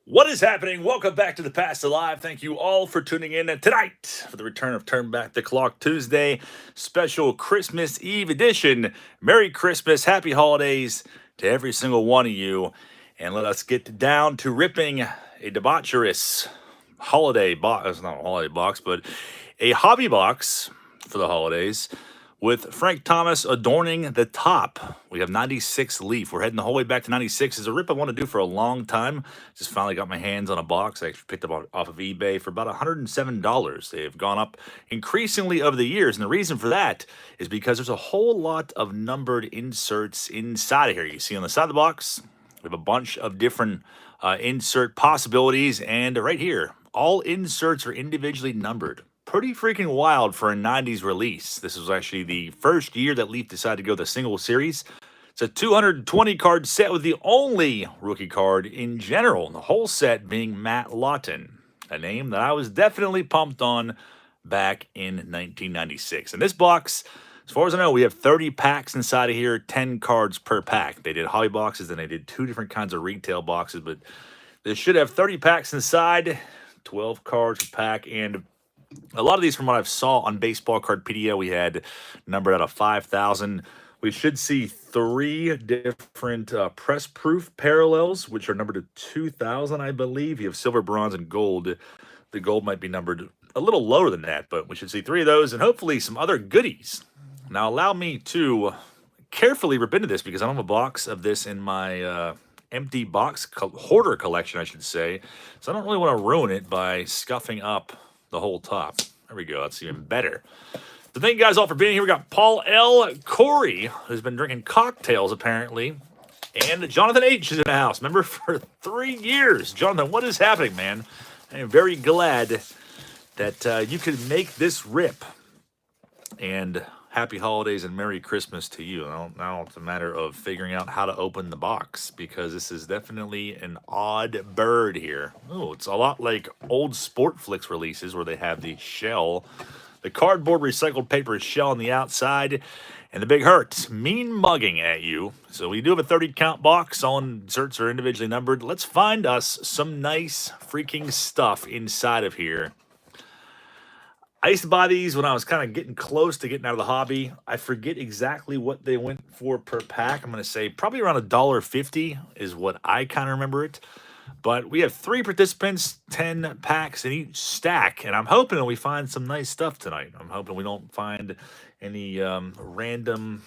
What is happening? Welcome back to the Past Alive. Thank you all for tuning in tonight for the return of Turn Back the Clock Tuesday special Christmas Eve edition. Merry Christmas, happy holidays to every single one of you. And let us get down to ripping a debaucherous holiday box. It's not a holiday box, but a hobby box for the holidays with Frank Thomas adorning the top. We have 96 Leaf. We're heading the whole way back to 96. It's a rip I want to do for a long time. Just finally got my hands on a box. I actually picked up off of eBay for about $107. They have gone up increasingly over the years. And the reason for that is because there's a whole lot of numbered inserts inside of here. You see on the side of the box, we have a bunch of different insert possibilities. And right here, all inserts are individually numbered. Pretty freaking wild for a 90s release. This was actually the first year that Leaf decided to go the single series. It's a 220 card set with the only rookie card in general, the whole set being Matt Lawton, a name that I was definitely pumped on back in 1996. In this box, as far as I know, we have 30 packs inside of here, 10 cards per pack. They did hobby boxes, and they did two different kinds of retail boxes, but they should have 30 packs inside, 12 cards per pack, and a lot of these, from what I've saw on Baseball Cardpedia, we had numbered out of 5,000. We should see three different press proof parallels, which are numbered to 2,000, I believe. You have silver, bronze, and gold. The gold might be numbered a little lower than that, but we should see three of those and hopefully some other goodies. Now, allow me to carefully rip into this because I don't have a box of this in my empty box hoarder collection, I should say. So I don't really want to ruin it by scuffing up the whole top. There we go. That's even better. So thank you guys all for being here. We got Paul L. Corey, who's been drinking cocktails apparently, and Jonathan H. is in the house. Member for 3 years. Jonathan, what is happening, man? I am very glad that you could make this rip. And happy holidays and Merry Christmas to you. Now it's a matter of figuring out how to open the box because this is definitely an odd bird here. Oh, it's a lot like old Sport Flicks releases where they have the shell, the cardboard recycled paper shell on the outside, and the big hurt, mean mugging at you. So we do have a 30 count box. All inserts are individually numbered. Let's find us some nice freaking stuff inside of here. I used to buy these when I was kind of getting close to getting out of the hobby. I forget exactly what they went for per pack. I'm going to say probably around $1.50 is what I kind of remember it. But we have 3 participants, 10 packs in each stack, and I'm hoping that we find some nice stuff tonight. I'm hoping we don't find any random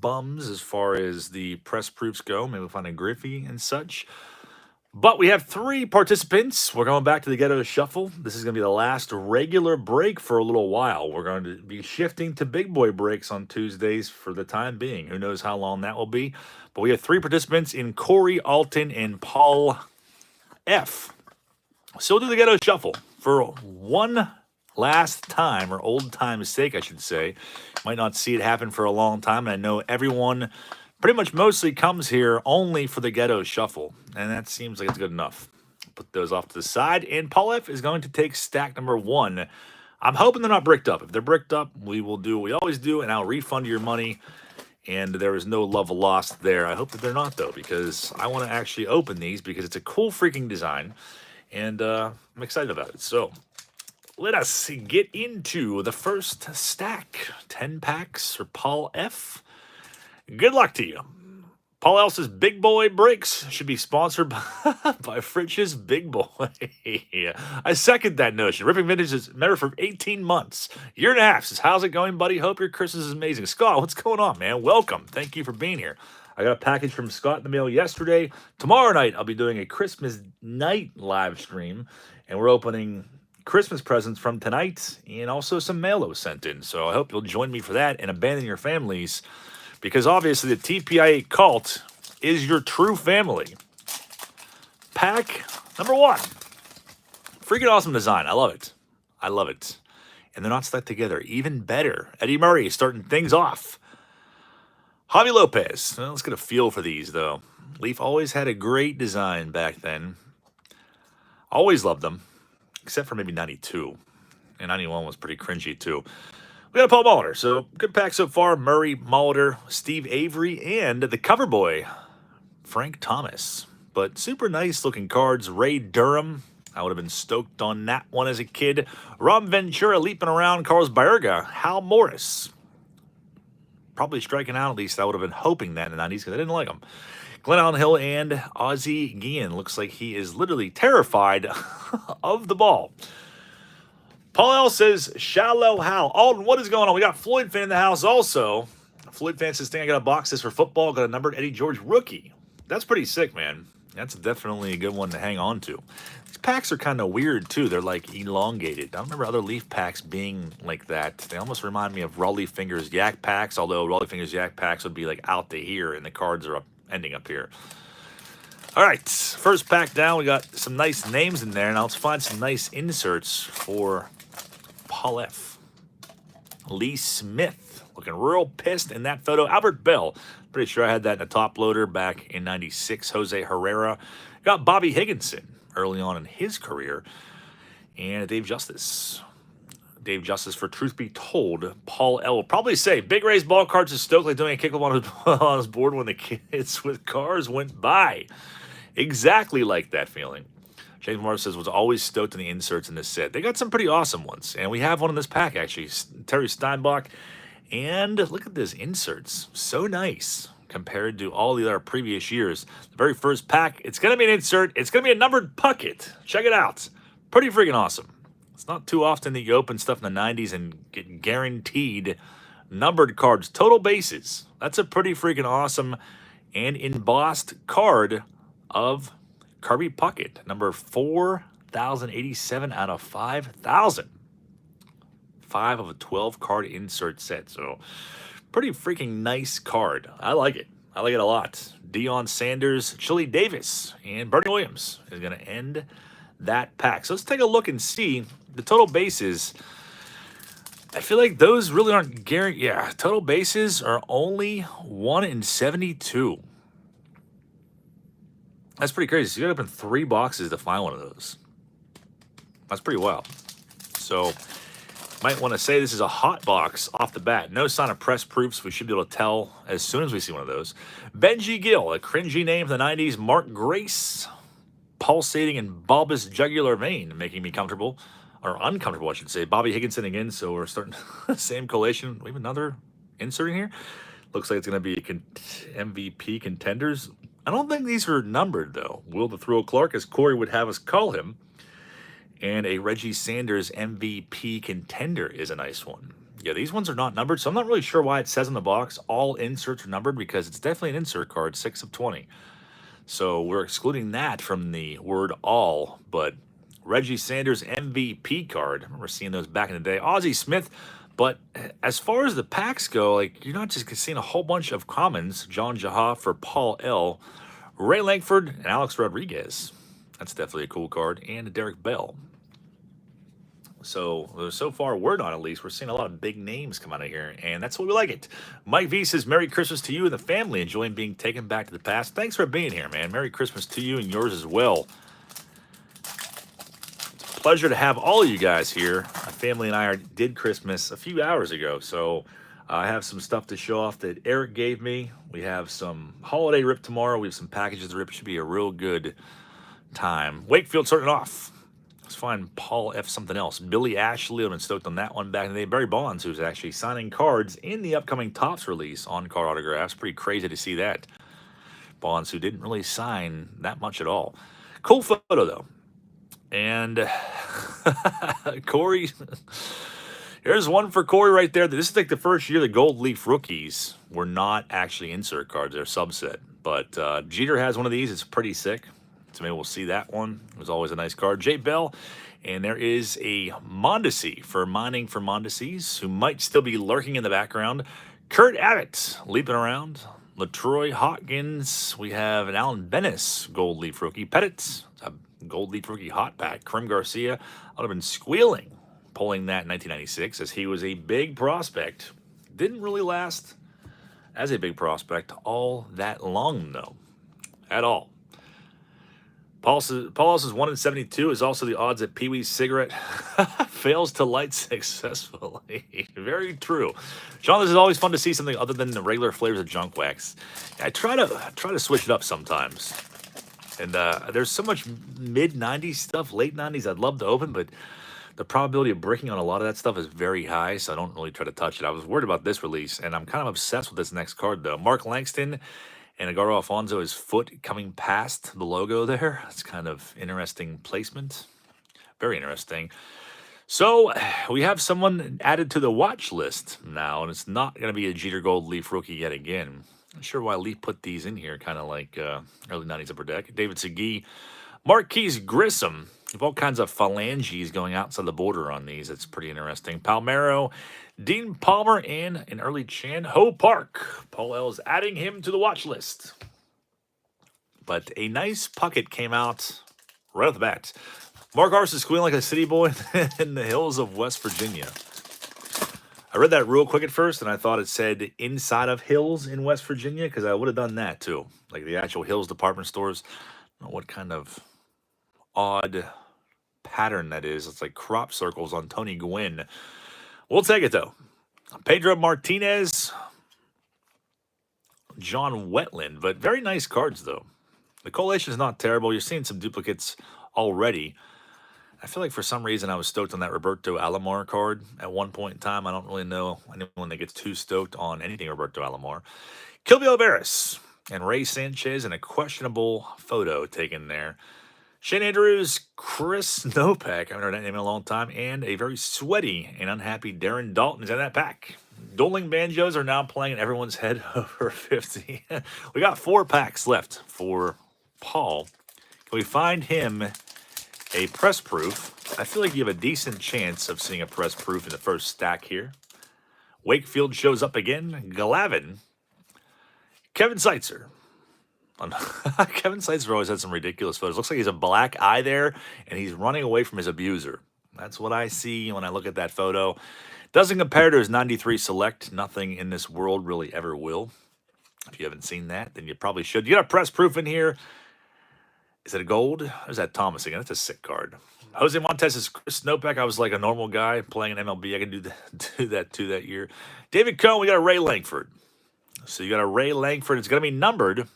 bums as far as the press proofs go. Maybe we'll find a Griffey and such. But we have 3 participants. We're going back to the Ghetto Shuffle. This is going to be the last regular break for a little while. We're going to be shifting to big boy breaks on Tuesdays for the time being. Who knows how long that will be. But we have 3 participants in Corey, Alton, and Paul F. So we'll do the Ghetto Shuffle for one last time, or old time's sake, I should say. Might not see it happen for a long time, and I know everyone pretty much mostly comes here only for the Ghetto Shuffle, and that seems like it's good enough. Put those off to the side, and Paul F is going to take stack number 1. I'm hoping they're not bricked up. If they're bricked up, we will do what we always do, and I'll refund your money, and there is no love lost there. I hope that they're not, though, because I want to actually open these because it's a cool freaking design, and I'm excited about it. So let us get into the first stack. 10 packs for Paul F. Good luck to you. Paul Else's Big Boy Breaks should be sponsored by Fritch's Big Boy. I second that notion. Ripping Vintage is member for 18 months. Year and a half. Says, how's it going, buddy? Hope your Christmas is amazing. Scott, what's going on, man? Welcome. Thank you for being here. I got a package from Scott in the mail yesterday. Tomorrow night, I'll be doing a Christmas night live stream, and we're opening Christmas presents from tonight and also some mail that was sent in. So I hope you'll join me for that and abandon your families, because obviously the TPIA cult is your true family. Pack number 1. Freaking awesome design. I love it. I love it. And they're not stuck together. Even better. Eddie Murray starting things off. Javi Lopez. Well, let's get a feel for these, though. Leaf always had a great design back then. Always loved them. Except for maybe 92. And 91 was pretty cringy, too. We got a Paul Molitor, so good pack so far. Murray, Molitor, Steve Avery, and the cover boy, Frank Thomas. but super nice looking cards. Ray Durham, I would have been stoked on that one as a kid. Rob Ventura leaping around. Carlos Baerga. Hal Morris. Probably striking out at least. I would have been hoping that in the 90s because I didn't like him. Glenn Allen Hill and Ozzie Guillen. Looks like he is literally terrified of the ball. Paul L says, Shallow Hal. Alden, what is going on? We got Floyd fan in the house also. Floyd fan says, I got a box this for football. Got a numbered Eddie George rookie. That's pretty sick, man. That's definitely a good one to hang on to. These packs are kind of weird, too. They're, like, elongated. I don't remember other Leaf packs being like that. They almost remind me of Raleigh Fingers Yak packs, although Raleigh Fingers Yak packs would be, like, out to here, and the cards are ending up here. All right, first pack down. We got some nice names in there. Now let's find some nice inserts for Paul F. Lee Smith, looking real pissed in that photo. Albert Bell, pretty sure I had that in a top loader back in '96. Jose Herrera. Got Bobby Higginson early on in his career. And Dave Justice. Dave Justice for Truth Be Told. Paul L. will probably say, Big Ray's ball cards is Stokely doing a kickoff on his board when the kids with cars went by. Exactly like that feeling. James Morris says, was always stoked on the inserts in this set. They got some pretty awesome ones. And we have one in this pack, actually. Terry Steinbach. And look at this inserts. So nice compared to all the other previous years. The very first pack, it's going to be an insert. It's going to be a numbered pucket. Check it out. Pretty freaking awesome. It's not too often that you open stuff in the 90s and get guaranteed numbered cards. Total bases. That's a pretty freaking awesome and embossed card of Kirby Puckett, number 4,087 out of 5,000. 5 of a 12-card insert set. So, pretty freaking nice card. I like it. I like it a lot. Deion Sanders, Chili Davis, and Bernie Williams is going to end that pack. So, let's take a look and see the total bases. I feel like those really aren't guaranteed. Yeah, total bases are only 1 in 72. That's pretty crazy. So you got to open 3 boxes to find one of those. That's pretty wild. So, might want to say this is a hot box off the bat. No sign of press proofs. We should be able to tell as soon as we see one of those. Benji Gill, a cringy name from the 90s. Mark Grace, pulsating and bulbous jugular vein, making me comfortable. Or uncomfortable, I should say. Bobby Higginson again, so we're starting same collation. We have another insert in here. Looks like it's going to be MVP contenders. I don't think these are numbered, though. Will the Thrill Clark, as Corey would have us call him. And a Reggie Sanders MVP contender is a nice one. Yeah, these ones are not numbered, so I'm not really sure why it says on the box all inserts are numbered, because it's definitely an insert card, 6 of 20. So we're excluding that from the word all, but Reggie Sanders MVP card. I remember seeing those back in the day. Ozzie Smith. But as far as the packs go, like, you're not just seeing a whole bunch of commons. John Jaha for Paul L. Ray Langford and Alex Rodriguez. That's definitely a cool card. And Derek Bell. So far, we're not at least. We're seeing a lot of big names come out of here, and that's what we like it. Mike V says, Merry Christmas to you and the family. Enjoying being taken back to the past. Thanks for being here, man. Merry Christmas to you and yours as well. Pleasure to have all of you guys here. My family and I did Christmas a few hours ago, so I have some stuff to show off that Eric gave me. We have some holiday rip tomorrow. We have some packages to rip. It should be a real good time. Wakefield starting off. Let's find Paul F. something else. Billy Ashley, I've been stoked on that one back in the day. Barry Bonds, who's actually signing cards in the upcoming Topps release on card autographs. Pretty crazy to see that. Bonds, who didn't really sign that much at all. Cool photo, though. And Corey, here's one for Corey right there. This is like the first year the Gold Leaf rookies were not actually insert cards. They're subset. But Jeter has one of these. It's pretty sick. So maybe we'll see that one. It was always a nice card. Jay Bell. And there is a Mondesi for mining for Mondeses, who might still be lurking in the background. Kurt Abbott leaping around. LaTroy Hawkins. We have an Alan Bennis Gold Leaf rookie. Pettit. Gold Leaf rookie hot pack. Krim Garcia. I would have been squealing pulling that in 1996, as he was a big prospect. Didn't really last as a big prospect all that long, though. At all. Paul Ellis's 1 in 72 is also the odds that Pee Wee's cigarette fails to light successfully. Very true. Sean, this is always fun to see something other than the regular flavors of junk wax. I try to switch it up sometimes. And there's so much mid 90s stuff, late 90s I'd love to open, but the probability of breaking on a lot of that stuff is very high, so I don't really try to touch it. I was worried about this release, and I'm kind of obsessed with this next card, though. Mark Langston and Agaro Alfonso, his foot coming past the logo there. It's kind of interesting placement. Very interesting. So we have someone added to the watch list now, and it's not going to be a Jeter Gold Leaf rookie yet again. Not sure why Leaf put these in here, kind of like early 90s upper deck. David Segui, Marquise Grissom. You have all kinds of phalanges going outside the border on these. It's pretty interesting. Palmeiro, Dean Palmer, and an early Chan Ho Park. Paul L's adding him to the watch list. But a nice pocket came out right off the bat. Mark Ars is squealing like a city boy in the hills of West Virginia. I read that real quick at first, and I thought it said inside of Hills in West Virginia, because I would have done that too. Like the actual Hills department stores. I don't know what kind of odd pattern that is. It's like crop circles on Tony Gwynn. We'll take it though. Pedro Martinez, John Wetland, but very nice cards though. The collation is not terrible. You're seeing some duplicates already. I feel like for some reason I was stoked on that Roberto Alomar card at one point in time. I don't really know anyone that gets too stoked on anything Roberto Alomar. Kilby Olivares and Ray Sanchez in a questionable photo taken there. Shane Andrews, Chris Novak, I haven't heard that name in a long time, and a very sweaty and unhappy Darren Dalton is in that pack. Dueling banjos are now playing in everyone's head over 50. We got 4 packs left for Paul. Can we find him a press proof? I feel like you have a decent chance of seeing a press proof in the first stack here. Wakefield shows up again. Glavin. Kevin Seitzer. Kevin Seitzer always had some ridiculous photos. Looks like he's a black eye there, and he's running away from his abuser. That's what I see when I look at that photo. Doesn't compare to his 93 Select. Nothing in this world really ever will. If you haven't seen that, then you probably should. You got a press proof in here. Is it a gold? Or is that Thomas again? That's a sick card. Jose Montes is Chris Snowpack. I was like a normal guy playing an MLB. I can do that too that year. David Cohn, we got a Ray Langford. So you got a Ray Langford. It's going to be numbered.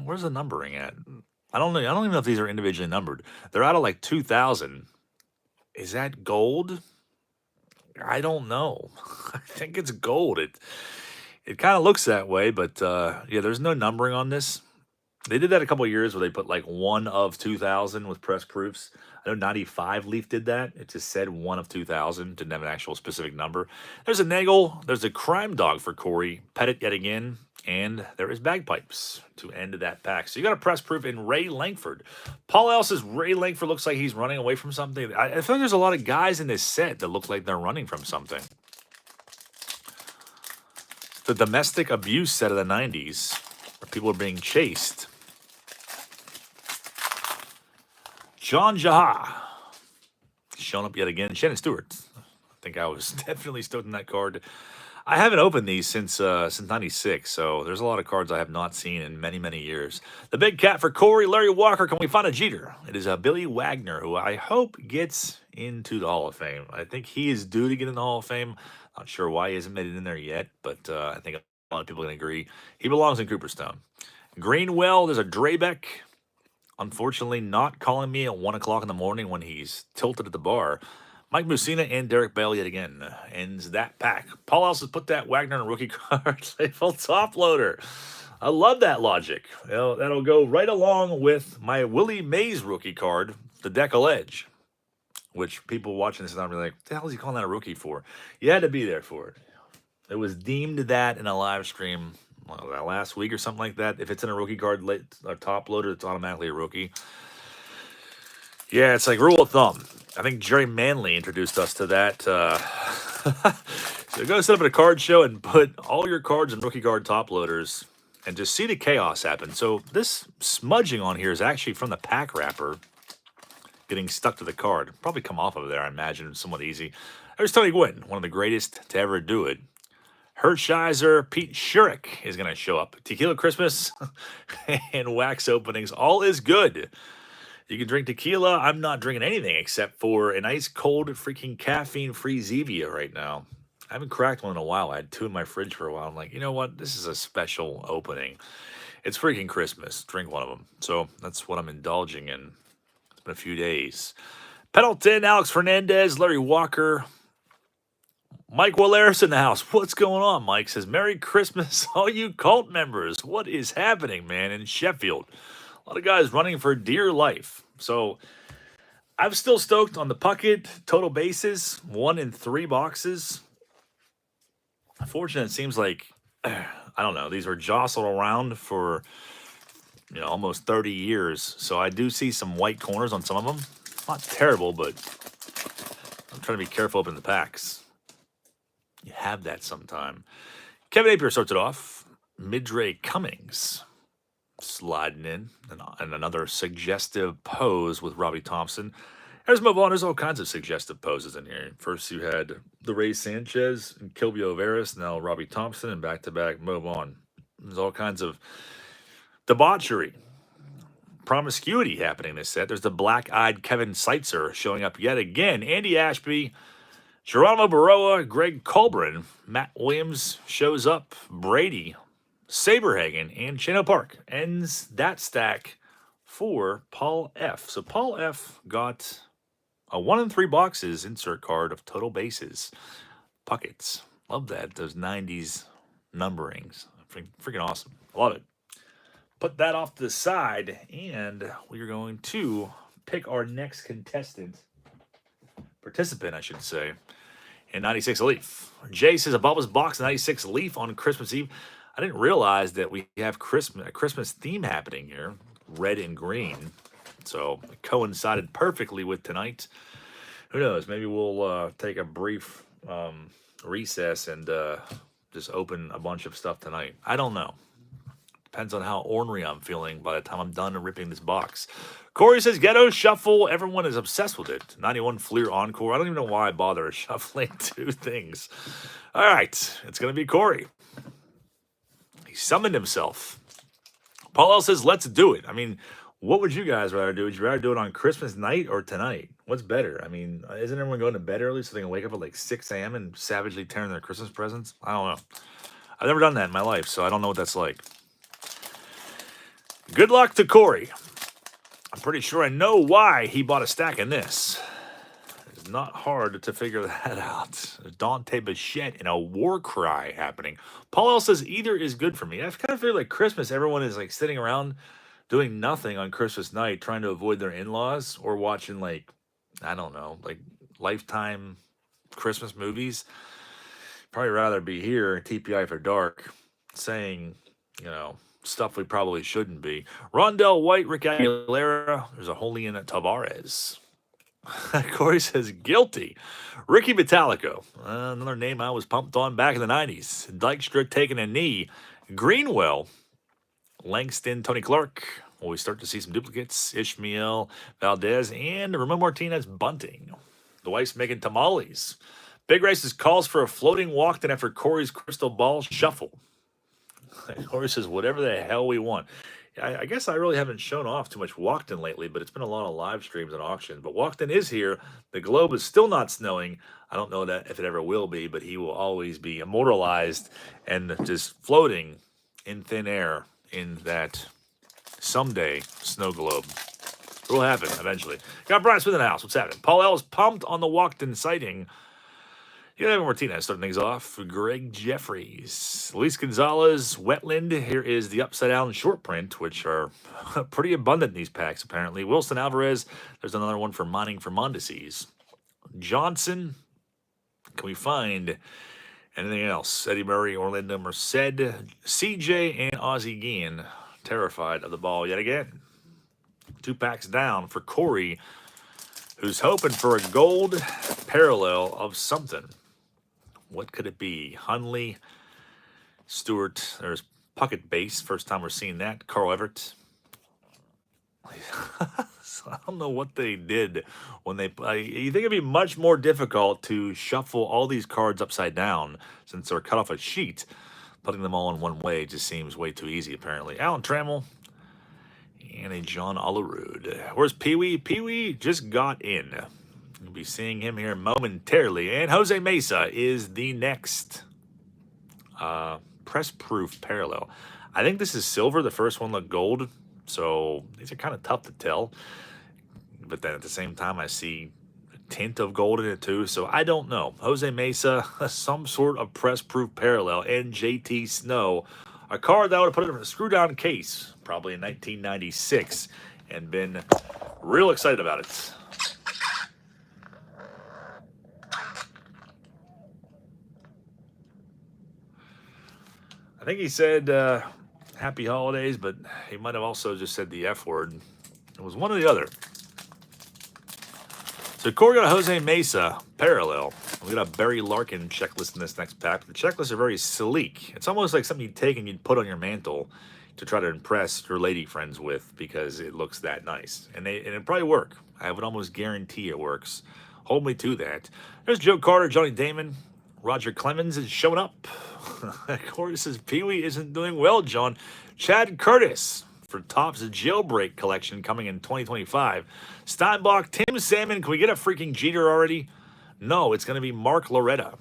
Where's the numbering at? I don't know. I don't even know if these are individually numbered. They're out of like 2,000. Is that gold? I don't know. I think it's gold. It kind of looks that way, but yeah, there's no numbering on this. They did that a couple of years where they put like 1 of 2,000 with press proofs. I know 95 Leaf did that. It just said 1 of 2,000. Didn't have an actual specific number. There's a Nagel. There's a Crime Dog for Corey. Pettit yet again. And there is Bagpipes to end that pack. So you got a press proof in Ray Langford. Paul Else's Ray Langford looks like he's running away from something. I feel like there's a lot of guys in this set that look like they're running from something. The domestic abuse set of the 90s, where people are being chased. John Jaha showing up yet again. Shannon Stewart. I think I was definitely stoked on that card. I haven't opened these since '96, so there's a lot of cards I have not seen in many, many years. The big cat for Corey, Larry Walker. Can we find a Jeter? It is Billy Wagner, who I hope gets into the Hall of Fame. I think he is due to get in the Hall of Fame. Not sure why he hasn't made it in there yet, but I think a lot of people can agree. He belongs in Cooperstown. Greenwell, there's a Drabeck. Unfortunately, not calling me at 1 o'clock in the morning when he's tilted at the bar. Mike Mussina and Derek Bell yet again ends that pack. Paul Ellis has put that Wagner in a rookie card. Full top loader. I love that logic. You know, that'll go right along with my Willie Mays rookie card, the Deckle Edge, which people watching this now be like, what the hell is he calling that a rookie for? You had to be there for it. It was deemed that in a live stream last week or something like that. If it's in a rookie card, a top loader, it's automatically a rookie. Yeah, it's like rule of thumb. I think Jerry Manley introduced us to that. So go set up at a card show and put all your cards in rookie card top loaders and just see the chaos happen. So this smudging on here is actually from the pack wrapper getting stuck to the card. Probably come off of there, I imagine, somewhat easy. There's Tony Gwynn, one of the greatest to ever do it. Hershiser, Pete Shurik is going to show up. Tequila Christmas and wax openings. All is good. You can drink tequila. I'm not drinking anything except for an ice cold freaking caffeine-free Zevia right now. I haven't cracked one in a while. I had 2 in my fridge for a while. I'm like, you know what? This is a special opening. It's freaking Christmas. Drink one of them. So that's what I'm indulging in. It's been a few days. Pendleton, Alex Fernandez, Larry Walker, Mike Wallaris in the house. What's going on? Mike says, Merry Christmas, all you cult members. What is happening, man, in Sheffield? A lot of guys running for dear life. So I'm still stoked on the Puckett total bases, 1 in 3 boxes. Unfortunately, it seems like, I don't know, these were jostled around for, almost 30 years. So I do see some white corners on some of them. Not terrible, but I'm trying to be careful up in the packs. You have that sometime. Kevin Napier starts it off. Midray Cummings sliding in, and another suggestive pose with Robbie Thompson. Let's move on. There's all kinds of suggestive poses in here. First, you had the Ray Sanchez and Kilvio Veras. Now Robbie Thompson, and back-to-back move on. There's all kinds of debauchery, promiscuity happening this set. There's the black-eyed Kevin Seitzer showing up yet again. Andy Ashby, Geronimo Baroa, Greg Colbrin, Matt Williams shows up. Brady, Saberhagen, and Chano Park ends that stack for Paul F. So Paul F got a 1 in 3 boxes insert card of total bases. Puckets. Love that. Those 90s numberings. Freaking awesome. Love it. Put that off to the side, and we are going to pick our next participant, I should say, in 96 Leaf. Jay says a Bubba's box 96 Leaf on Christmas Eve. I didn't realize that we have a Christmas theme happening here, red and green. So it coincided perfectly with tonight. Who knows? Maybe we'll take a brief recess and just open a bunch of stuff tonight. I don't know. Depends on how ornery I'm feeling by the time I'm done ripping this box. Corey says, Ghetto Shuffle. Everyone is obsessed with it. 91 Fleer Encore. I don't even know why I bother shuffling 2 things. All right. It's going to be Corey. He summoned himself. Paul L says, let's do it. I mean, what would you guys rather do? Would you rather do it on Christmas night or tonight? What's better? I mean, isn't everyone going to bed early so they can wake up at like 6 a.m. and savagely tearing their Christmas presents? I don't know. I've never done that in my life, so I don't know what that's like. Good luck to Corey. I'm pretty sure I know why he bought a stack in this. It's not hard to figure that out. Dante Bichette and a war cry happening. Paul L says either is good for me. I kind of feel like Christmas, everyone is like sitting around doing nothing on Christmas night, trying to avoid their in-laws or watching like, I don't know, like Lifetime Christmas movies. Probably rather be here, TPI for dark, saying, stuff we probably shouldn't be. Rondell White, Rick Aguilera. There's a Julian Tavares. Corey says guilty. Ricky Metallico. Another name I was pumped on back in the 90s. Dykstra taking a knee. Greenwell. Langston, Tony Clark. Well, we start to see some duplicates. Ishmael Valdez and Ramon Martinez bunting. The wife's making tamales. Big Races calls for a floating walk-in after Corey's crystal ball shuffle. Corey says, whatever the hell we want. I guess I really haven't shown off too much Walkden lately, but it's been a lot of live streams and auctions. But Walkden is here. The globe is still not snowing. I don't know that if it ever will be, but he will always be immortalized and just floating in thin air in that someday snow globe. It will happen eventually. Got Brian Smith in the house. What's happening? Paul L is pumped on the Walkden sighting. Evan Martinez starting things off. Greg Jeffries. Luis Gonzalez, Wetland. Here is the upside down short print, which are pretty abundant in these packs, apparently. Wilson Alvarez. There's another one for Mining for Mondeses. Johnson. Can we find anything else? Eddie Murray, Orlando Merced, CJ, and Ozzie Guillen. Terrified of the ball yet again. 2 packs down for Corey, who's hoping for a gold parallel of something. What could it be? Hunley, Stewart. There's Puckett base. First time we're seeing that. Carl Everett. I don't know what they did when they play. You think it'd be much more difficult to shuffle all these cards upside down since they're cut off a sheet. Putting them all in one way just seems way too easy, apparently. Alan Trammell and a John Olerud. Where's Pee-wee? Pee-wee just got in. You'll be seeing him here momentarily. And Jose Mesa is the next press-proof parallel. I think this is silver. The first one looked gold. So these are kind of tough to tell. But then at the same time, I see a tint of gold in it too. So I don't know. Jose Mesa, some sort of press-proof parallel, and JT Snow, a card that I would have put in a screw-down case, probably in 1996, and been real excited about it. I think he said happy holidays, but he might have also just said the F word. It was one or the other. So Corey got a Jose Mesa parallel. We got a Barry Larkin checklist in this next pack. The checklists are very sleek. It's almost like something you'd take and you'd put on your mantle to try to impress your lady friends with because it looks that nice. And it probably work. I would almost guarantee it works. Hold me to that. There's Joe Carter, Johnny Damon. Roger Clemens is showing up. Corey says Pee-wee isn't doing well, John. Chad Curtis for Topps Jailbreak collection coming in 2025. Steinbach, Tim Salmon. Can we get a freaking Jeter already? No, it's going to be Mark Loretta.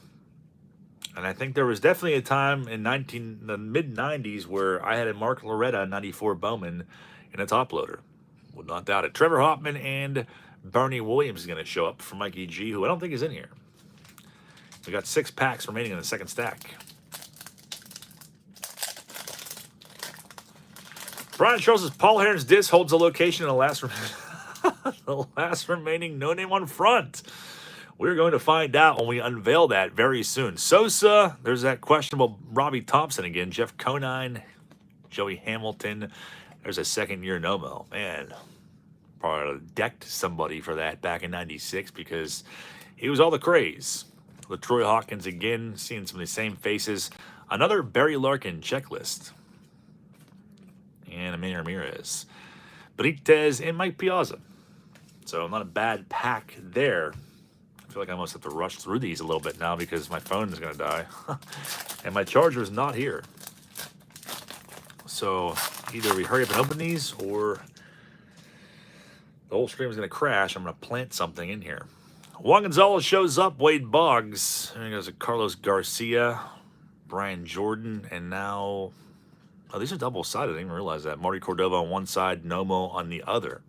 And I think there was definitely a time in the mid-90s where I had a Mark Loretta 94 Bowman in a top loader. Would not doubt it. Trevor Hoffman and Bernie Williams is going to show up for Mikey G, who I don't think is in here. We got 6 packs remaining in the second stack. Brian Charles says Paul Heron's disc holds a location in the last remaining no name on front. We're going to find out when we unveil that very soon. Sosa, there's that questionable Robbie Thompson again. Jeff Conine, Joey Hamilton. There's a second-year Nomo. Man, probably decked somebody for that back in 96 because he was all the craze. LaTroy Hawkins again, seeing some of the same faces. Another Barry Larkin checklist. And Emmanuel Ramirez. Benitez and Mike Piazza. So not a bad pack there. I feel like I almost have to rush through these a little bit now because my phone is going to die. And my charger is not here. So either we hurry up and open these or the whole stream is going to crash. I'm going to plant something in here. Juan Gonzalez shows up. Wade Boggs. And there's a Carlos Garcia, Brian Jordan, and now... Oh, these are double-sided. I didn't even realize that. Marty Cordova on one side, Nomo on the other.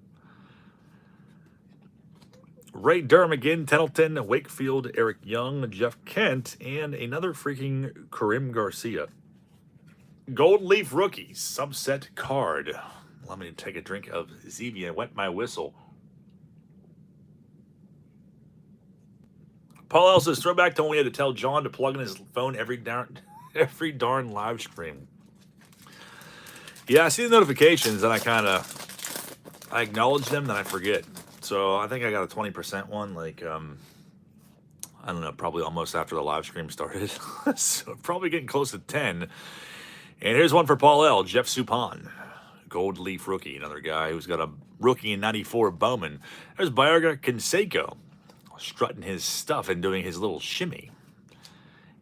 Ray Durham again, Tettleton, Wakefield, Eric Young, Jeff Kent, and another freaking Karim Garcia. Gold Leaf Rookies, subset card. Allow me to take a drink of Zevia and wet my whistle. Paul L says, throwback to when we had to tell John to plug in his phone every darn live stream. Yeah, I see the notifications and I acknowledge them, then I forget. So I think I got a 20% one, like, I don't know, probably almost after the live stream started. So probably getting close to 10. And here's one for Paul L. Jeff Suppan, Gold Leaf rookie, another guy who's got a rookie in 94 Bowman. There's Baerga Canseco, strutting his stuff and doing his little shimmy.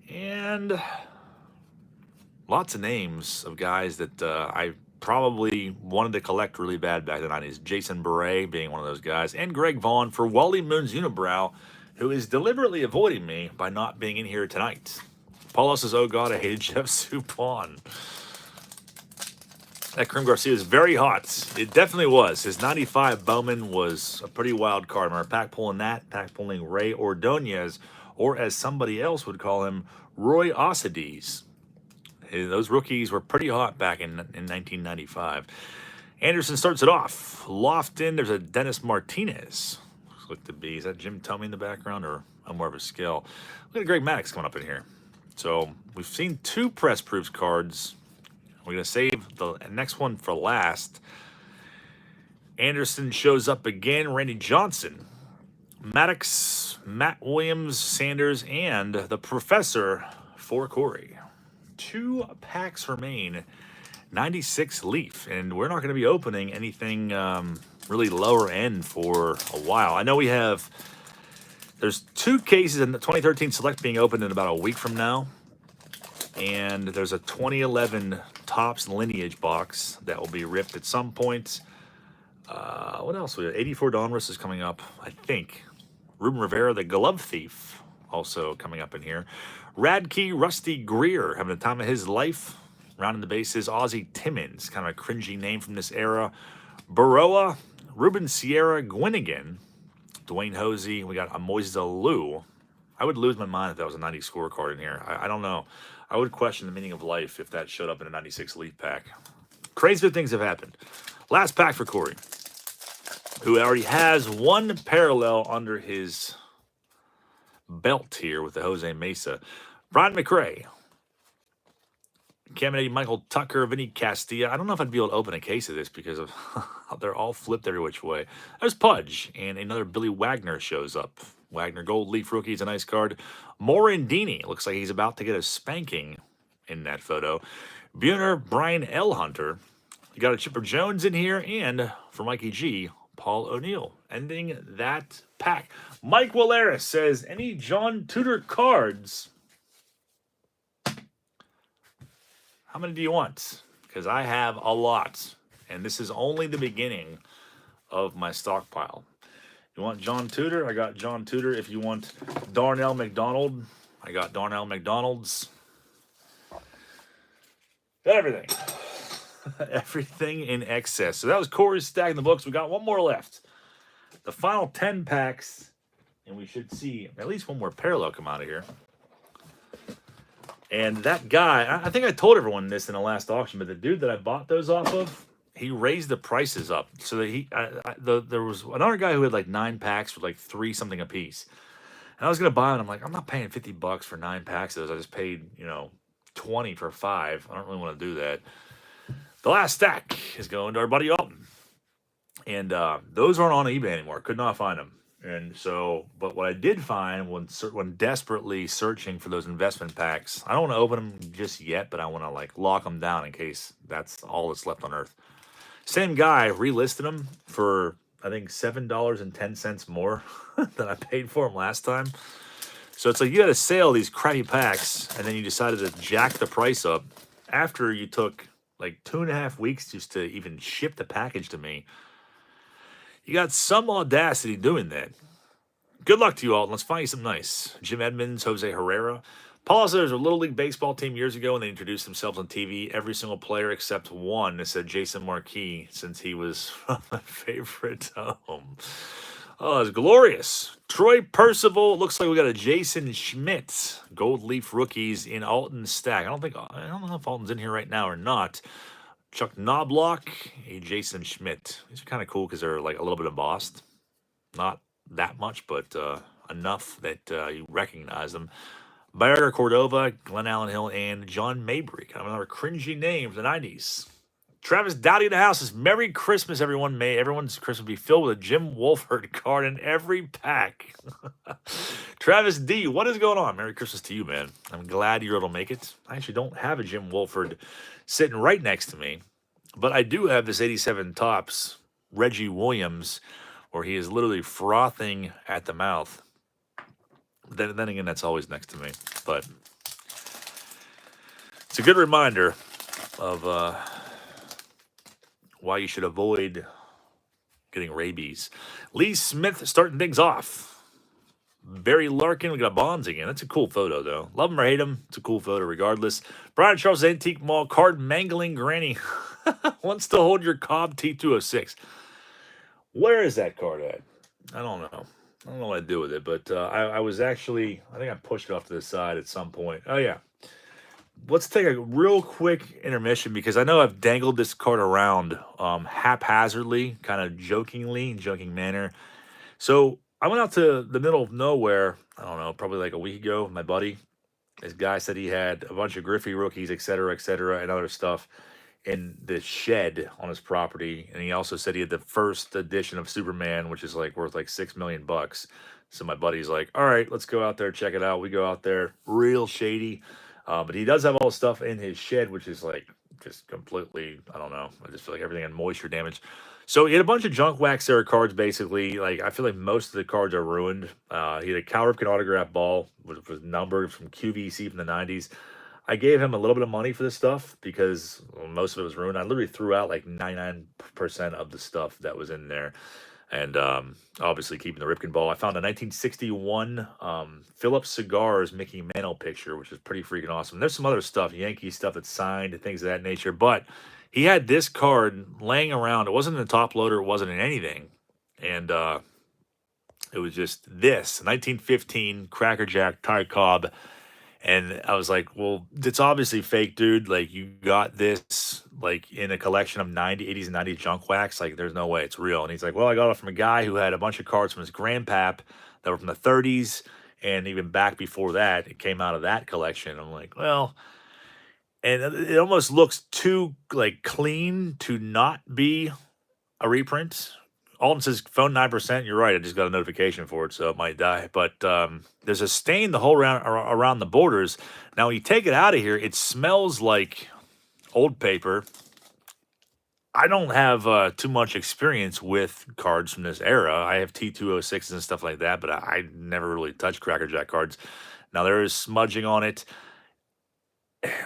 And lots of names of guys that I probably wanted to collect really bad back in the 90s. Jason Beret being one of those guys. And Greg Vaughn for Wally Moon's Unibrow, who is deliberately avoiding me by not being in here tonight. Paulo says, oh God, I hated Jeff Suppan. That Karim Garcia is very hot. It definitely was. His 95 Bowman was a pretty wild card. I remember pack pulling that, pack pulling Ray Ordonez, or as somebody else would call him, Roy Osadies. Those rookies were pretty hot back in 1995. Anderson starts it off. Lofton, there's a Dennis Martinez. Looks like to be. Is that Jim Tumey in the background or more of a skill? Look at Greg Maddox coming up in here. So we've seen 2 press proofs cards. We're going to save the next one for last. Anderson shows up again. Randy Johnson. Maddox, Matt Williams, Sanders, and the Professor for Corey. 2 packs remain. 96 Leaf. And we're not going to be opening anything really lower end for a while. I know we have... There's 2 cases in the 2013 Select being opened in about a week from now. And there's a 2011 Topps Lineage box that will be ripped at some point. What else? We have 84 Donruss is coming up, I think. Ruben Rivera, the Glove Thief, also coming up in here. Radke Rusty Greer having the time of his life. Rounding the bases, Ozzie Timmons, kind of a cringy name from this era. Baroa, Ruben Sierra, Gwinnigan, Dwayne Hosey. We got Amoisa Lou. I would lose my mind if that was a 90 scorecard in here. I don't know. I would question the meaning of life if that showed up in a 96 Leaf pack. Crazy good things have happened. Last pack for Corey, who already has one parallel under his belt here with the Jose Mesa. Brian McRae, Caminati, Michael Tucker, Vinny Castilla. I don't know if I'd be able to open a case of this because of they're all flipped every which way. There's Pudge, and another Billy Wagner shows up. Wagner Gold Leaf rookie is a nice card. Morandini looks like he's about to get a spanking in that photo. Buhner, Brian L. Hunter. You got a Chipper Jones in here, and for Mikey G, Paul O'Neill. Ending that pack. Mike Willeris says, any John Tudor cards? How many do you want? Because I have a lot, and this is only the beginning of my stockpile. You want John Tudor? I got John Tudor. If you want Darnell McDonald, I got Darnell McDonald's. Got everything. Everything in excess. So that was Corey's stack in the books. We got one more left. The final 10 packs, and we should see at least one more parallel come out of here. And that guy, I think I told everyone this in the last auction, but the dude that I bought those off of, he raised the prices up so that there was another guy who had like 9 packs for like $3 something a piece. And I was going to buy them. I'm like, I'm not paying $50 for 9 packs of those. I just paid, 20 for 5. I don't really want to do that. The last stack is going to our buddy Alton. And those aren't on eBay anymore. Could not find them. And so, but what I did find when desperately searching for those investment packs, I don't want to open them just yet, but I want to like lock them down in case that's all that's left on Earth. Same guy relisted them for, I think, $7.10 more than I paid for them last time. So it's like you had to sell these crappy packs, and then you decided to jack the price up after you took like 2.5 weeks just to even ship the package to me. You got some audacity doing that. Good luck to you all. Let's find you some nice. Jim Edmonds, Jose Herrera. Paul said there's a Little League baseball team years ago, and they introduced themselves on TV. Every single player except one that said Jason Marquis, since he was from my favorite home. Oh, it's glorious. Troy Percival. Looks like we got a Jason Schmidt. Gold Leaf rookies in Alton's stack. I don't know if Alton's in here right now or not. Chuck Knobloch, a Jason Schmidt. These are kind of cool because they're like a little bit embossed. Not that much, but enough that you recognize them. Bayer Cordova, Glenn Allen Hill, and John Mabry. Kind of another cringy name from the 90s. Travis Dowdy in the house says, Merry Christmas, everyone. May everyone's Christmas be filled with a Jim Wolford card in every pack. Travis D, what is going on? Merry Christmas to you, man. I'm glad you're able to make it. I actually don't have a Jim Wolford sitting right next to me, but I do have this 87 Topps Reggie Williams where he is literally frothing at the mouth. Then again, that's always next to me. But it's a good reminder of why you should avoid getting rabies. Lee Smith starting things off. Barry Larkin, we got Bonds again. That's a cool photo, though. Love him or hate him, it's a cool photo regardless. Brian Charles Antique Mall card mangling granny wants to hold your Cobb T206. Where is that card at? I don't know. I don't know what to do with it, but I was actually, I think I pushed it off to the side at some point. Oh, yeah. Let's take a real quick intermission because I know I've dangled this card around haphazardly, kind of joking manner. So I went out to the middle of nowhere, I don't know, probably like a week ago. My buddy, this guy said he had a bunch of Griffey rookies, et cetera, and other stuff in the shed on his property. And he also said he had the first edition of Superman, which is like worth like $6 million. So my buddy's like, all right, let's go out there, check it out. We go out there, real shady. But he does have all the stuff in his shed, which is like just completely, I don't know. I just feel like everything had moisture damage. So he had a bunch of junk wax era cards, basically. Like, I feel like most of the cards are ruined. He had a Cal Ripken autograph ball, which was numbered from QVC from the 90s. I gave him a little bit of money for this stuff because most of it was ruined. I literally threw out like 99% of the stuff that was in there. And obviously keeping the Ripken ball. I found a 1961 Phillips Cigars Mickey Mantle picture, which is pretty freaking awesome. There's some other stuff, Yankee stuff that's signed and things of that nature. But he had this card laying around. It wasn't in the top loader. It wasn't in anything. And it was just this 1915 Cracker Jack Ty Cobb. And I was like, well, it's obviously fake, dude. Like, you got this, like, in a collection of 90, 80s, and 90s junk wax. Like, there's no way it's real. And he's like, well, I got it from a guy who had a bunch of cards from his grandpap that were from the 30s. And even back before that, it came out of that collection. I'm like, well, and it almost looks too, like, clean to not be a reprint. Alton says phone 9%. You're right. I just got a notification for it, so it might die. But there's a stain the whole around the borders. Now, when you take it out of here, it smells like old paper. I don't have too much experience with cards from this era. I have T206s and stuff like that, but I never really touched Cracker Jack cards. Now, there is smudging on it.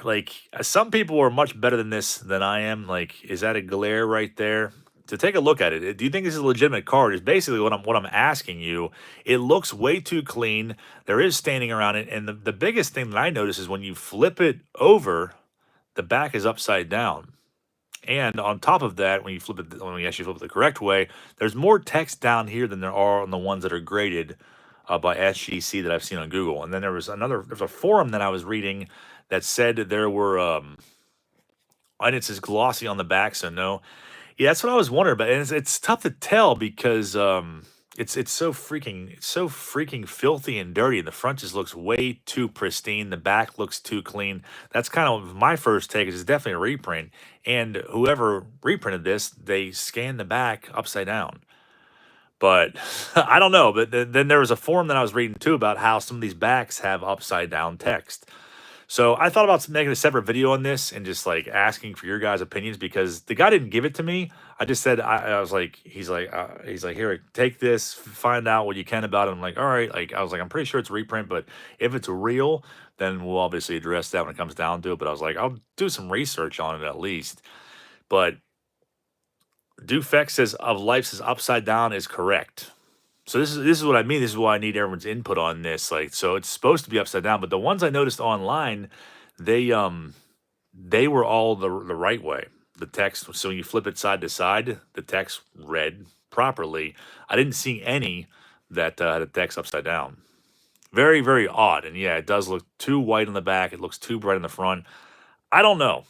Like, some people are much better than this than I am. Like, is that a glare right there? To take a look at it, do you think this is a legitimate card? Is basically what I'm asking you. It looks way too clean. There is staining around it, and the biggest thing that I notice is when you flip it over, the back is upside down. And on top of that, when you actually flip it the correct way, there's more text down here than there are on the ones that are graded by SGC that I've seen on Google. And then there's a forum that I was reading that said that there were and it says glossy on the back, so no. Yeah, that's what I was wondering about. And it's tough to tell because it's so freaking filthy and dirty. The front just looks way too pristine. The back looks too clean. That's kind of my first take. It's definitely a reprint. And whoever reprinted this, they scanned the back upside down. But I don't know. But then there was a forum that I was reading too about how some of these backs have upside down text. So I thought about making a separate video on this and just like asking for your guys' opinions because the guy didn't give it to me. I just said I was like, he's like, here, take this, find out what you can about it. I'm like, all right, like I was like, I'm pretty sure it's a reprint, but if it's real, then we'll obviously address that when it comes down to it. But I was like, I'll do some research on it at least. But Dufek says of life says upside down is correct. So this is what I mean. This is why I need everyone's input on this. Like, so it's supposed to be upside down, but the ones I noticed online, they were all the right way. The text, so when you flip it side to side, the text read properly. I didn't see any that had the text upside down. Very, very odd. And yeah, it does look too white on the back. It looks too bright in the front. I don't know.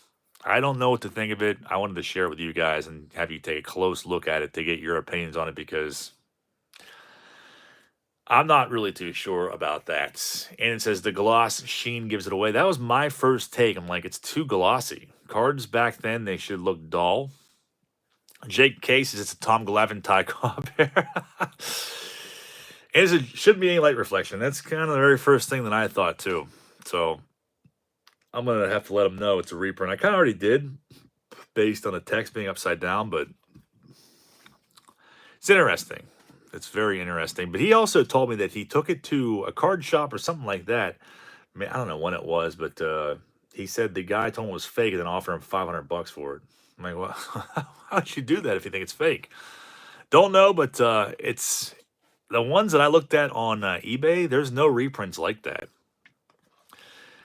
I don't know what to think of it. I wanted to share it with you guys and have you take a close look at it to get your opinions on it because I'm not really too sure about that. And it says the gloss sheen gives it away. That was my first take. I'm like, it's too glossy. Cards back then, they should look dull. Jake Case says it's a Tom Glavine Ty Cobb pair. And it shouldn't be any light reflection. That's kind of the very first thing that I thought too. So I'm going to have to let them know it's a reprint. I kind of already did based on the text being upside down, but it's interesting. It's very interesting. But he also told me that he took it to a card shop or something like that. I mean, I don't know when it was, but he said the guy told him it was fake and then offered him $500 for it. I'm like, well, how would you do that if you think it's fake? Don't know, but it's the ones that I looked at on eBay. There's no reprints like that.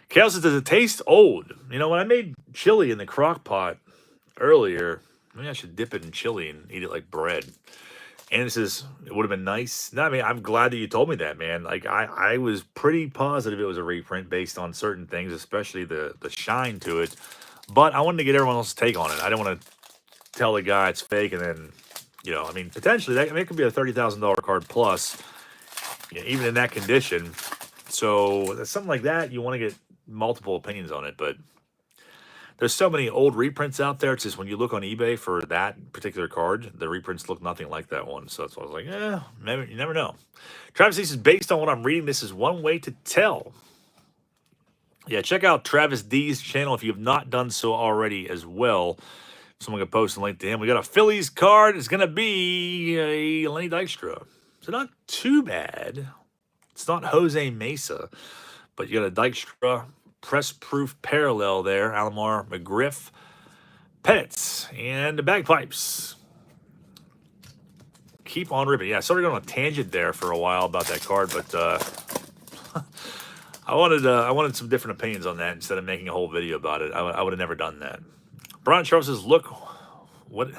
Kale says, does it taste old? You know, when I made chili in the crock pot earlier, maybe I should dip it in chili and eat it like bread. And it says, it would have been nice. No, I mean, I'm glad that you told me that, man. Like, I was pretty positive it was a reprint based on certain things, especially the shine to it. But I wanted to get everyone else's take on it. I didn't want to tell the guy it's fake and then, you know, I mean, potentially, it could be a $30,000 card plus, you know, even in that condition. So, something like that, you want to get multiple opinions on it. But there's so many old reprints out there. It's just when you look on eBay for that particular card, the reprints look nothing like that one. So that's why I was like, maybe you never know. Travis says, based on what I'm reading, this is one way to tell. Yeah, check out Travis D's channel if you have not done so already as well. Someone can post a link to him. We got a Phillies card. It's going to be a Lenny Dykstra. So not too bad. It's not Jose Mesa, but you got a Dykstra press-proof parallel there. Alomar, McGriff, Pettis, and the bagpipes. keep on ripping. Yeah, I started going on a tangent there for a while about that card, but I wanted some different opinions on that instead of making a whole video about it. I would have never done that. Brian Charles says, look, what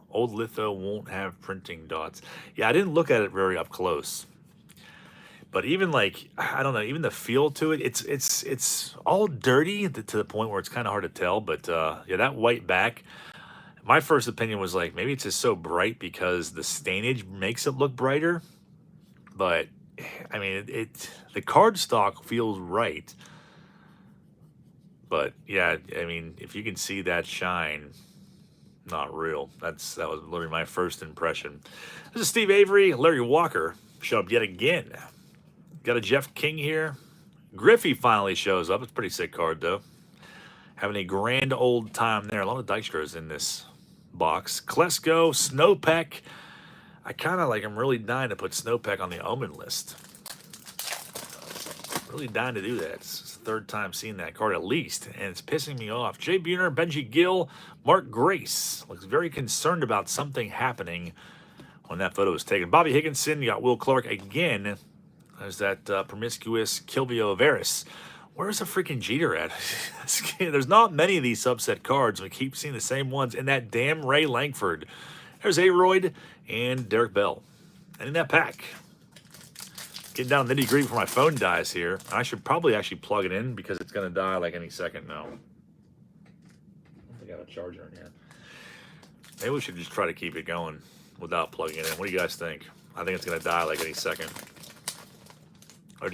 old litho won't have printing dots. Yeah, I didn't look at it very up close. But even like, I don't know, even the feel to it, it's all dirty to the point where it's kind of hard to tell. But yeah, that white back, my first opinion was like, maybe it's just so bright because the stainage makes it look brighter. But I mean, the card stock feels right. But yeah, I mean, if you can see that shine, not real. That was literally my first impression. This is Steve Avery. Larry Walker showed up yet again. Got a Jeff King here. Griffey finally shows up. It's a pretty sick card, though. Having a grand old time there. A lot of Dykstra's in this box. Klesko, Snowpeck. I kind of like, I'm really dying to put Snowpeck on the Omen list. Really dying to do that. It's the third time seeing that card at least, and it's pissing me off. Jay Buhner, Benji Gill, Mark Grace. Looks very concerned about something happening when that photo was taken. Bobby Higginson, you got Will Clark again. There's that promiscuous Kilvio Veris. Where's the freaking Jeter at? There's not many of these subset cards. We keep seeing the same ones. And that damn Ray Langford. There's Aroyd and Derek Bell. And in that pack, getting down nitty gritty before my phone dies here. I should probably actually plug it in because it's going to die like any second now. I got a charger in here. Maybe we should just try to keep it going without plugging it in. What do you guys think? I think it's going to die like any second. Or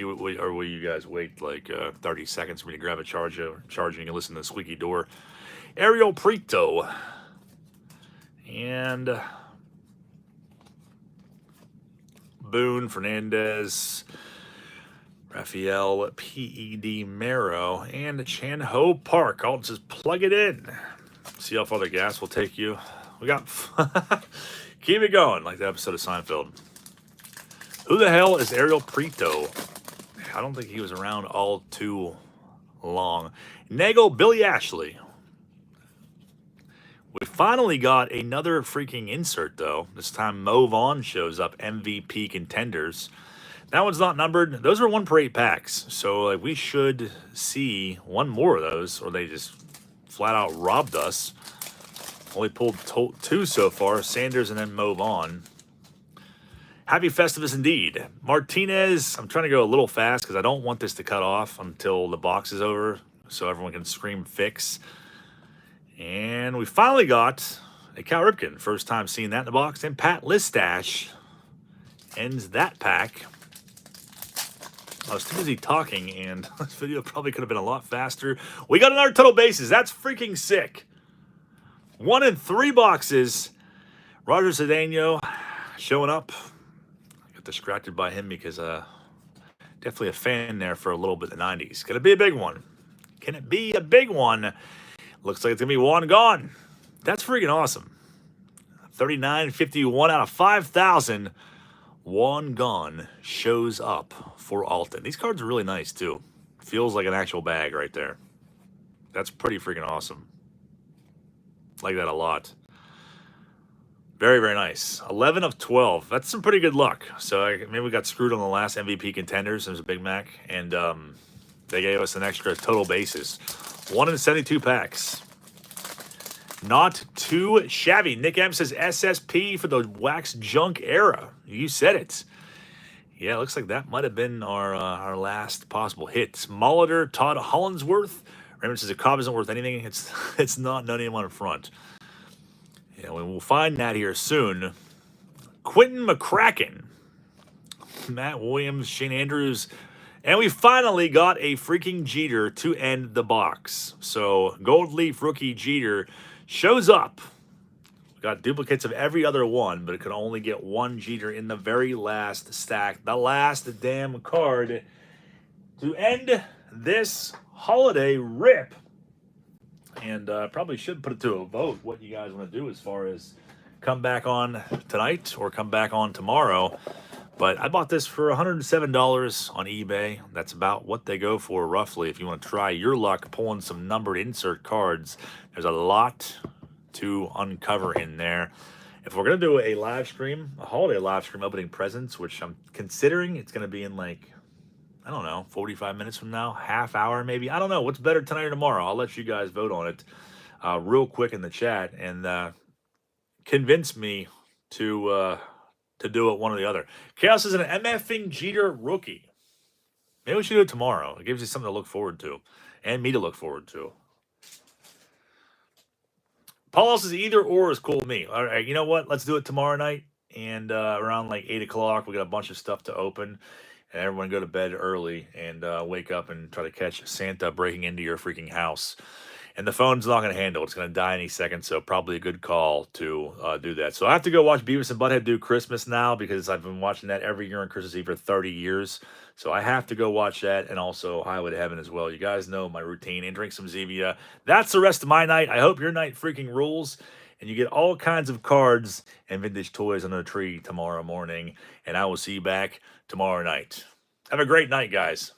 will you guys wait like 30 seconds for me to grab a charger and you can listen to the squeaky door? Ariel Prito. And Boone, Fernandez, Rafael, P.E.D. Marrow, and Chan Ho Park. I'll just plug it in. See how far the gas will take you. We got... Keep it going, like the episode of Seinfeld. Who the hell is Ariel Prito? I don't think he was around all too long. Nagel, Billy Ashley. We finally got another freaking insert, though. This time, Mo Vaughn shows up, MVP contenders. That one's not numbered. Those are 1 per 8 packs. So like, we should see one more of those, or they just flat out robbed us. Only pulled 2 so far, Sanders and then Mo Vaughn. Happy Festivus indeed. Martinez, I'm trying to go a little fast because I don't want this to cut off until the box is over so everyone can scream fix. And we finally got a Cal Ripken. First time seeing that in the box. And Pat Listash ends that pack. I was too busy talking, and this video probably could have been a lot faster. We got another total bases. That's freaking sick. 1 in 3 boxes. Roger Cedeno showing up. I got distracted by him because definitely a fan there for a little bit in the 90s. Can it be a big one? Can it be a big one? Looks like it's going to be one gone. That's freaking awesome. 39.51 out of 5,000. One gone shows up for Alton. These cards are really nice, too. Feels like an actual bag right there. That's pretty freaking awesome. Like that a lot. Very, very nice. 11 of 12. That's some pretty good luck. So maybe we got screwed on the last MVP contenders. There's a Big Mac. And they gave us an extra total bases. 1 in 72 packs. Not too shabby. Nick M says SSP for the Wax Junk era. You said it. Yeah, it looks like that might have been our last possible hit. Molitor, Todd Hollinsworth. Raymond says the Cobb isn't worth anything. It's not anyone in front. Yeah, we'll find that here soon. Quentin McCracken. Matt Williams, Shane Andrews. And we finally got a freaking Jeter to end the box. So Gold Leaf rookie Jeter shows up. We got duplicates of every other one, but it could only get 1 Jeter in the very last stack. The last damn card to end this holiday rip. And probably should put it to a vote what you guys want to do as far as come back on tonight or come back on tomorrow. But I bought this for $107 on eBay. That's about what they go for roughly. If you want to try your luck pulling some numbered insert cards, there's a lot to uncover in there. if we're gonna do a live stream, a holiday live stream opening presents, which I'm considering, it's gonna be in like, I don't know, 45 minutes from now, half hour maybe. I don't know what's better tonight or tomorrow. I'll let you guys vote on it real quick in the chat and convince me to do it one or the other. Chaos is an MFing Jeter rookie. Maybe we should do it tomorrow. It gives you something to look forward to, and me to look forward to. Paul says either or is cool with me. All right, you know what? Let's do it tomorrow night, and around like 8 o'clock, we got a bunch of stuff to open, and everyone go to bed early and wake up and try to catch Santa breaking into your freaking house. And the phone's not going to handle it. It's going to die any second, so probably a good call to do that. So I have to go watch Beavis and Butthead do Christmas now because I've been watching that every year on Christmas Eve for 30 years. So I have to go watch that and also Highway to Heaven as well. You guys know my routine and drink some Zevia. That's the rest of my night. I hope your night freaking rules and you get all kinds of cards and vintage toys under the tree tomorrow morning. And I will see you back tomorrow night. Have a great night, guys.